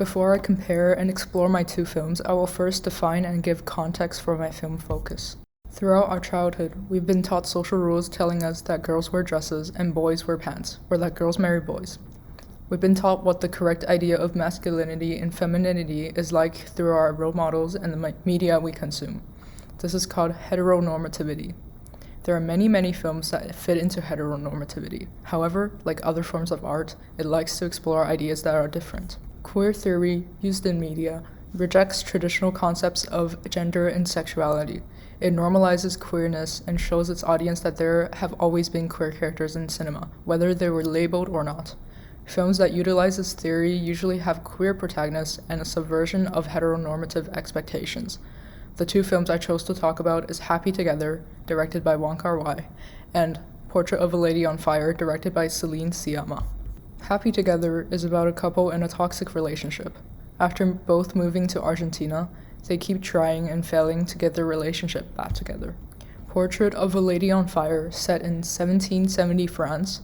Before I compare and explore my two films, I will first define and give context for my film focus. Throughout our childhood, we've been taught social rules telling us that girls wear dresses and boys wear pants, or that girls marry boys. We've been taught what the correct idea of masculinity and femininity is like through our role models and the media we consume. This is called heteronormativity. There are many films that fit into heteronormativity. However, like other forms of art, it likes to explore ideas that are different. Queer theory, used in media, rejects traditional concepts of gender and sexuality. It normalizes queerness and shows its audience that there have always been queer characters in cinema, whether they were labeled or not. Films that utilize this theory usually have queer protagonists and a subversion of heteronormative expectations. The two films I chose to talk about is Happy Together, directed by Wong Kar-wai, and Portrait of a Lady on Fire, directed by Celine Sciamma. Happy Together is about a couple in a toxic relationship. After both moving to Argentina, they keep trying and failing to get their relationship back together. Portrait of a Lady on Fire, set in 1770 France,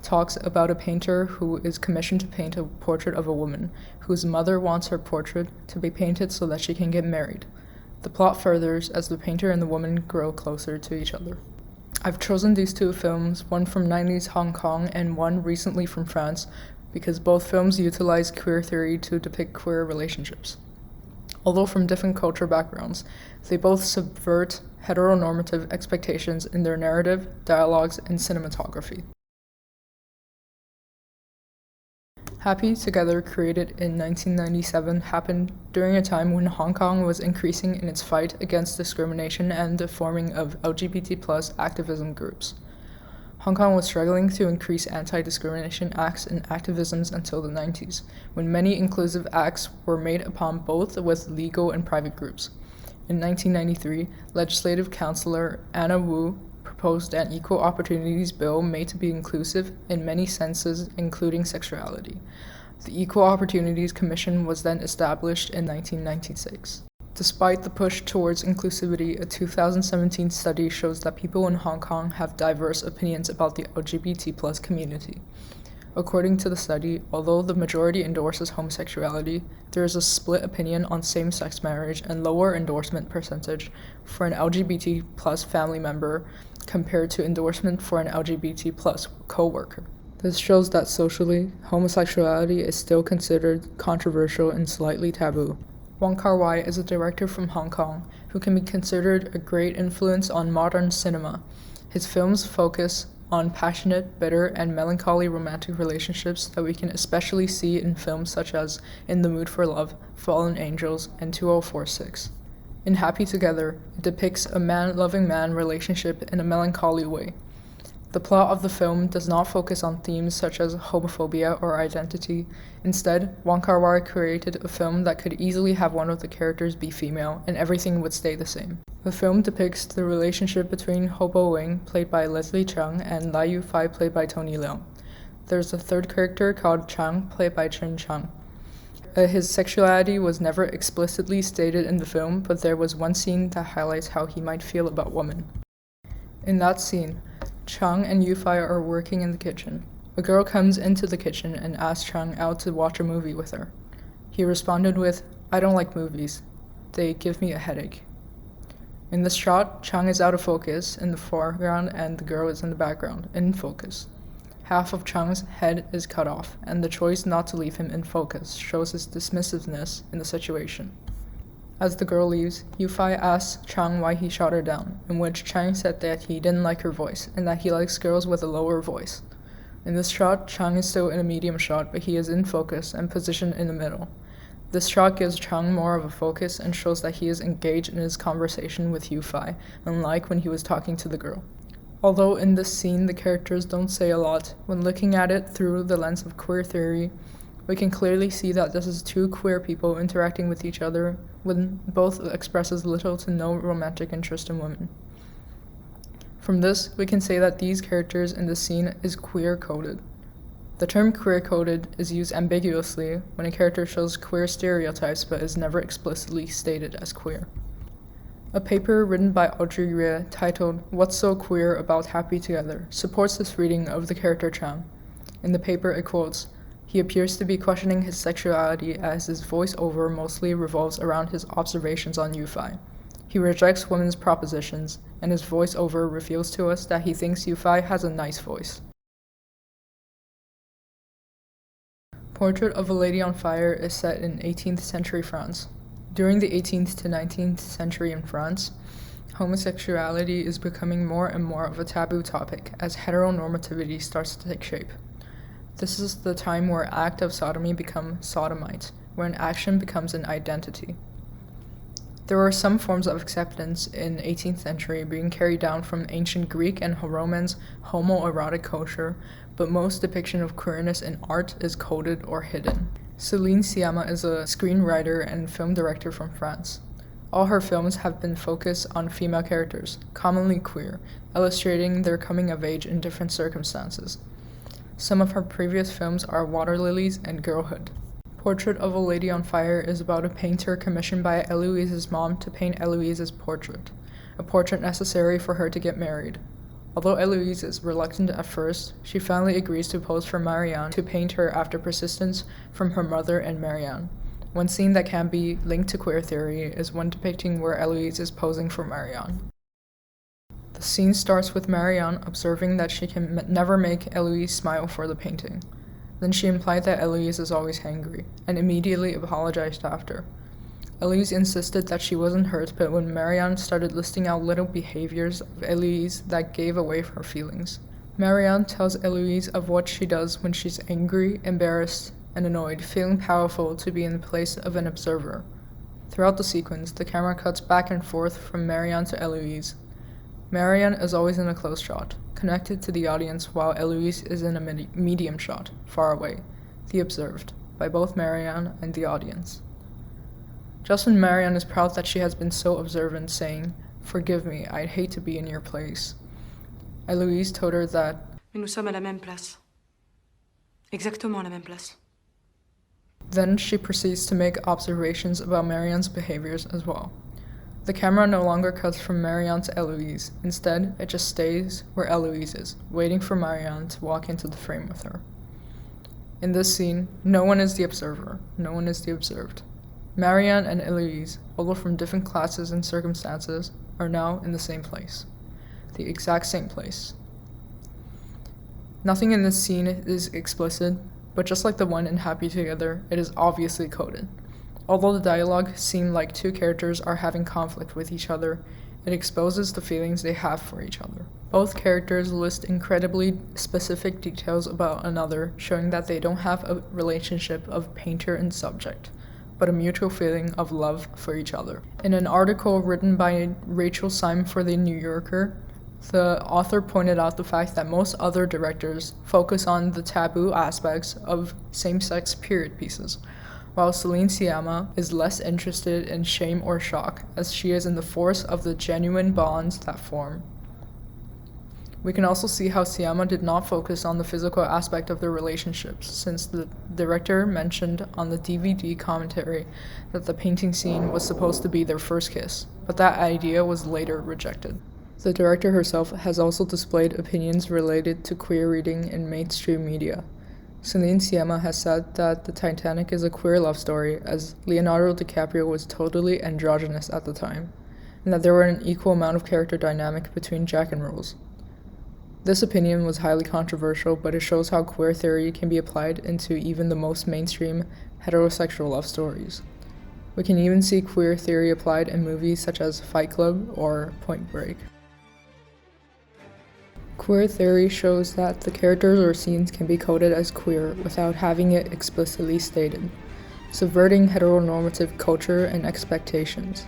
talks about a painter who is commissioned to paint a portrait of a woman whose mother wants her portrait to be painted so that she can get married. The plot furthers as the painter and the woman grow closer to each other. I've chosen these two films, one from 90s Hong Kong and one recently from France, because both films utilize queer theory to depict queer relationships. Although from different culture backgrounds, they both subvert heteronormative expectations in their narrative, dialogues, and cinematography. Happy Together, created in 1997, happened during a time when Hong Kong was increasing in its fight against discrimination and the forming of LGBT+ activism groups. Hong Kong was struggling to increase anti-discrimination acts and activisms until the 90s, when many inclusive acts were made upon both with legal and private groups. In 1993, legislative councillor Anna Wu proposed an equal opportunities bill made to be inclusive in many senses, including sexuality. The Equal Opportunities Commission was then established in 1996. Despite the push towards inclusivity, a 2017 study shows that people in Hong Kong have diverse opinions about the LGBT+ community. According to the study, although the majority endorses homosexuality, there is a split opinion on same-sex marriage and lower endorsement percentage for an LGBT+ family member compared to endorsement for an LGBT+ co-worker. This shows that socially, homosexuality is still considered controversial and slightly taboo. Wong Kar-wai is a director from Hong Kong who can be considered a great influence on modern cinema. His films focus on passionate, bitter, and melancholy romantic relationships that we can especially see in films such as In the Mood for Love, Fallen Angels, and 2046. In Happy Together, it depicts a man-loving man relationship in a melancholy way. The plot of the film does not focus on themes such as homophobia or identity. Instead, Wong Kar-wai created a film that could easily have one of the characters be female and everything would stay the same. The film depicts the relationship between Ho Bo Wing, played by Leslie Cheung, and Lai Yu-fai, played by Tony Leung. There's a third character called Chang, played by Chen Chang. His sexuality was never explicitly stated in the film, but there was one scene that highlights how he might feel about women. In that scene, Chang and Yu-fai are working in the kitchen. A girl comes into the kitchen and asks Chang out to watch a movie with her. He responded with, "I don't like movies. They give me a headache." In this shot, Chang is out of focus in the foreground and the girl is in the background, in focus. Half of Chang's head is cut off, and the choice not to leave him in focus shows his dismissiveness in the situation. As the girl leaves, Yu-fai asks Chang why he shot her down, in which Chang said that he didn't like her voice, and that he likes girls with a lower voice. In this shot, Chang is still in a medium shot, but he is in focus and positioned in the middle. This shot gives Chang more of a focus and shows that he is engaged in his conversation with Yu-fai, unlike when he was talking to the girl. Although in this scene the characters don't say a lot, when looking at it through the lens of queer theory, we can clearly see that this is two queer people interacting with each other when both expresses little to no romantic interest in women. From this, we can say that these characters in this scene is queer-coded. The term queer-coded is used ambiguously when a character shows queer stereotypes but is never explicitly stated as queer. A paper written by Audrey Yue titled "What's So Queer About Happy Together" supports this reading of the character Chang. In the paper it quotes, He appears to be questioning his sexuality as his voiceover mostly revolves around his observations on Yufei. He rejects women's propositions, and his voiceover reveals to us that he thinks Yufei has a nice voice. Portrait of a Lady on Fire is set in 18th century France. During the 18th to 19th century in France, homosexuality is becoming more and more of a taboo topic as heteronormativity starts to take shape. This is the time where act of sodomy become sodomite, where an action becomes an identity. There were some forms of acceptance in 18th century being carried down from ancient Greek and Roman's homoerotic culture, but most depiction of queerness in art is coded or hidden. Céline Sciamma is a screenwriter and film director from France. All her films have been focused on female characters, commonly queer, illustrating their coming of age in different circumstances. Some of her previous films are Water Lilies and Girlhood. Portrait of a Lady on Fire is about a painter commissioned by Eloise's mom to paint Eloise's portrait, a portrait necessary for her to get married. Although Eloise is reluctant at first, she finally agrees to pose for Marianne to paint her after persistence from her mother and Marianne. One scene that can be linked to queer theory is one depicting where Eloise is posing for Marianne. The scene starts with Marianne observing that she can never make Eloise smile for the painting. Then she implied that Eloise is always hangry, and immediately apologized after. Eloise insisted that she wasn't hurt, but when Marianne started listing out little behaviors of Eloise that gave away her feelings. Marianne tells Eloise of what she does when she's angry, embarrassed, and annoyed, feeling powerful to be in the place of an observer. Throughout the sequence, the camera cuts back and forth from Marianne to Eloise. Marianne is always in a close shot, connected to the audience, while Eloise is in a medium shot, far away, the observed, by both Marianne and the audience. Just when Marianne is proud that she has been so observant, saying, "Forgive me, I'd hate to be in your place," Eloise told her that, "Mais nous sommes à la même place. Exactement à la même place." Then she proceeds to make observations about Marianne's behaviors as well. The camera no longer cuts from Marianne to Eloise. Instead, it just stays where Eloise is, waiting for Marianne to walk into the frame with her. In this scene, no one is the observer, no one is the observed. Marianne and Eloise, although from different classes and circumstances, are now in the same place. The exact same place. Nothing in this scene is explicit, but just like the one in Happy Together, it is obviously coded. Although the dialogue seems like two characters are having conflict with each other, it exposes the feelings they have for each other. Both characters list incredibly specific details about another, showing that they don't have a relationship of painter and subject, but a mutual feeling of love for each other. In an article written by Rachel Syme for The New Yorker, the author pointed out the fact that most other directors focus on the taboo aspects of same-sex period pieces, while Céline Sciamma is less interested in shame or shock, as she is in the force of the genuine bonds that form. We can also see how Sciamma did not focus on the physical aspect of their relationships, since the director mentioned on the DVD commentary that the painting scene was supposed to be their first kiss, but that idea was later rejected. The director herself has also displayed opinions related to queer reading in mainstream media. Céline Sciamma has said that the Titanic is a queer love story, as Leonardo DiCaprio was totally androgynous at the time, and that there were an equal amount of character dynamic between Jack and Rose. This opinion was highly controversial, but it shows how queer theory can be applied into even the most mainstream heterosexual love stories. We can even see queer theory applied in movies such as Fight Club or Point Break. Queer theory shows that the characters or scenes can be coded as queer without having it explicitly stated, subverting heteronormative culture and expectations.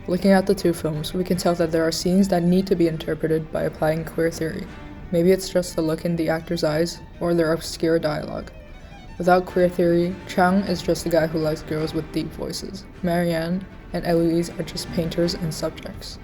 Looking at the two films, we can tell that there are scenes that need to be interpreted by applying queer theory. Maybe it's just the look in the actor's eyes, or their obscure dialogue. Without queer theory, Chang is just a guy who likes girls with deep voices. Marianne and Eloise are just painters and subjects.